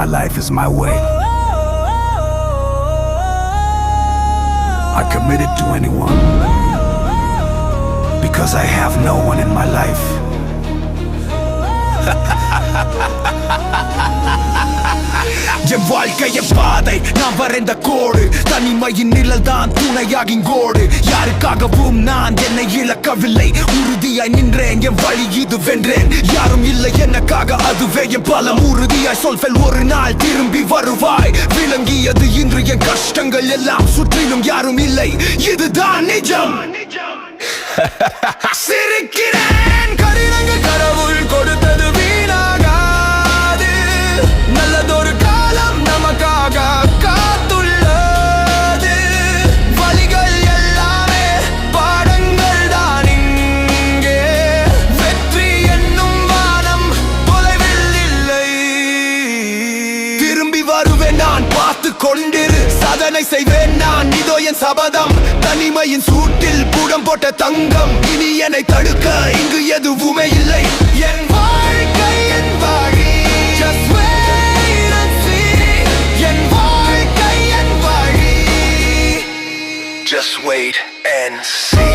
my life is my way. I committed to anyone because I have no one in my life. என் வாழ்க்கையின் பாதை நான் வரைந்த கோடு, தனிமையின் நிழல் தான் துணையாகின் கோடு. யாருக்காகவும் நான் என்னை இழக்கவில்லை, உறுதியாய் நின்றேன், என் வழி இது வென்றேன். யாரும் இல்லை எனக்காக, அதுவே என் பலம். உறுதியாய் சொல்வேன், ஒரு நாள் திரும்பி வருவாய். விளங்கியது இன்று என் கஷ்டங்கள் எல்லாம், சுற்றிலும் யாரும் இல்லை, இதுதான் நிஜம். சிரிக்கிறேன், கடினங்கள் கடவுள் கொடுத்தது வீணாகாது. நல்லதொரு காலம் நமக்காக காத்துள்ளது. வழிகள் எல்லாமே பாடங்கள் தான் இங்கே. வெற்றி என்னும் வானம் தொலைவில் இல்லை. திரும்பி வருவேன் நான், பார்த்து கொண்டிரு, சாதனை செய்வேன் நான், இதோ என் சபதம். தனிமையின் சூட்டில் பூடம் போட்ட தங்கம், இனி என்னை தடுக்க இங்கு எதுவுமே இல்லை. என் வாழ்க்கை என் வழி, just wait and see. என் வாழ்க்கை என் வழி, just wait and see.